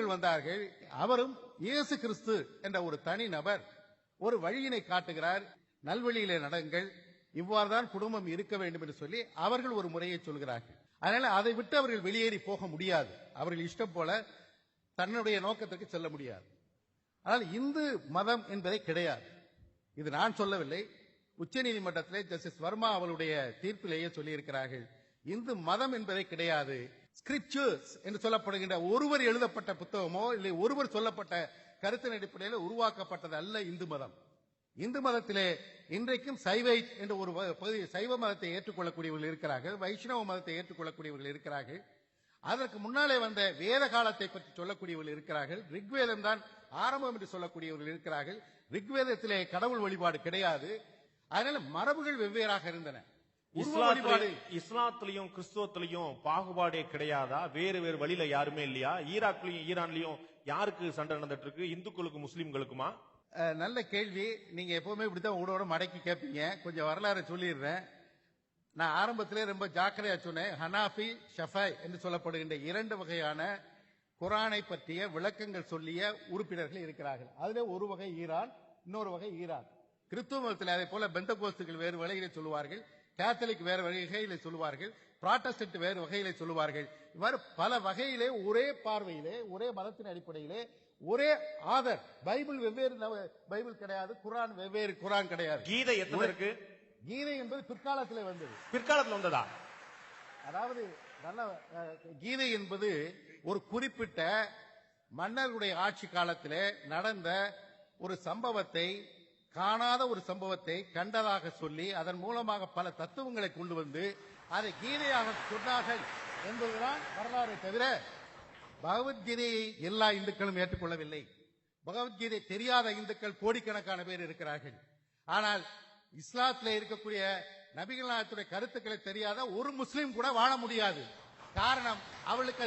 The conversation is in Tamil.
முஸ்லிம்கள் வந்தார்கள். அவரும் இயேசு கிறிஸ்து என்ற ஒரு தனி நபர் ஒரு வழியினை காட்டுகிறார். நல்வழியிலே நடங்கள், இவ்வாறுதான் குடும்பம் இருக்க வேண்டும் என்று சொல்லி அவர்கள் ஒரு முறையை சொல்கிறார்கள். அதனால அதை விட்டு அவர்கள் வெளியேறி போக முடியாது. அவர்கள் இஷ்டம் போல தன்னுடைய நோக்கத்திற்கு செல்ல முடியாது. ஆனால் இந்து மதம் என்பதை கிடையாது. இது நான் சொல்லவில்லை. உச்சநீதிமன்றத்திலே ஜஸ்டிஸ் வர்மா அவருடைய தீர்ப்பிலேயே சொல்லியிருக்கிறார்கள். இந்து மதம் என்பதை கிடையாது. ஸ்கிரிப்சர்ஸ் என்று சொல்லப்படுகின்ற ஒருவர் எழுதப்பட்ட புத்தகமோ இல்லை ஒருவர் சொல்லப்பட்ட கருத்தின் அடிப்படையில் உருவாக்கப்பட்டது அல்ல இந்து மதம். இந்து மதத்திலே இன்றைக்கும் சைவைட் என்ற ஒரு பகுதி, சைவ மதத்தை ஏற்றுக்கொள்ளக்கூடியவர்கள் இருக்கிறார்கள், வைஷ்ணவ மதத்தை ஏற்றுக்கொள்ளக்கூடியவர்கள் இருக்கிறார்கள், அதற்கு முன்னாலே வந்த வேத காலத்தை பற்றி சொல்லக்கூடியவர்கள் இருக்கிறார்கள், ரிக்வேதம் தான் ஆரம்பம் என்று சொல்லக்கூடியவர்கள் இருக்கிறார்கள். ரிக்வேதத்திலே கடவுள் வழிபாடு கிடையாது. அதனால மரபுகள் வெவ்வேறாக இருந்தன. இஸ்லாத்திலையும் கிறிஸ்துவத்திலையும் பாகுபாடே கிடையாதா? வேறு வேறு வழியில யாருமே இல்லையா? ஈராக்லயும் ஈரான்லயும் யாருக்கு சண்டை நடந்துட்டு இருக்கு? இந்துக்களுக்கு முஸ்லிம்களுக்குமா? நல்ல கேள்வி. நீங்க எப்பவுமே இப்படித்தான் ஊடோட மடக்கி கேட்பீங்க. கொஞ்சம் வரலாறு சொல்லிடுறேன். நான் ஆரம்பத்திலே ரொம்ப ஜாக்கிரதையா சொன்னேன். ஹனாஃபி, ஷஃபை என்று சொல்லப்படுகின்ற இரண்டு வகையான குரானை பற்றிய விளக்கங்கள் சொல்லிய உறுப்பினர்கள் இருக்கிறார்கள். அதுல ஒரு வகை ஈரான், இன்னொரு வகை ஈரான். கிறிஸ்துவ மதத்தில் அதே போல பெந்தகோஸ்துகள் வேறு வகையிலே சொல்லுவார்கள், கேத்தலிக் வேறு வகையிலே சொல்லுவார்கள், புராட்டஸ்டன்ட் வேறு வகையிலே சொல்லுவார்கள். இவ்வாறு பல வகையிலே ஒரே பார்வையிலே ஒரே மதத்தின் அடிப்படையிலே ஒரே ஆதர். பைபிள் வெவ்வேறு பைபிள் கிடையாது, குரான் வெவ்வேறு குரான் கிடையாது. கீதை எத்தனை இருக்கு? கீதை என்பது பிற்காலத்திலே வந்தது. பிற்காலத்தில் வந்ததா? அதாவது நல்ல கீதை என்பது ஒரு குறிப்பிட்ட மன்னர்களுடைய ஆட்சி காலத்திலே நடந்த ஒரு சம்பவத்தை, காணாத ஒரு சம்பவத்தை கண்டதாக சொல்லி அதன் மூலமாக பல தத்துவங்களை கொண்டு வந்து அதை கீதையாக சொன்னார்கள் என்பதுதான் வரலாறு. தவிர பகவத்கீதையை எல்லா இந்துக்களும் ஏற்றுக்கொள்ளவில்லை. பகவத்கீதை தெரியாத இந்துக்கள் கோடிக்கணக்கான பேர் இருக்கிறார்கள். ஆனால் இஸ்லாத்திலே இருக்கக்கூடிய நபிகள் நாயகத்துடைய கருத்துக்களை தெரியாத ஒரு முஸ்லீம் கூட வாழ முடியாது. காரணம், அவளுக்கு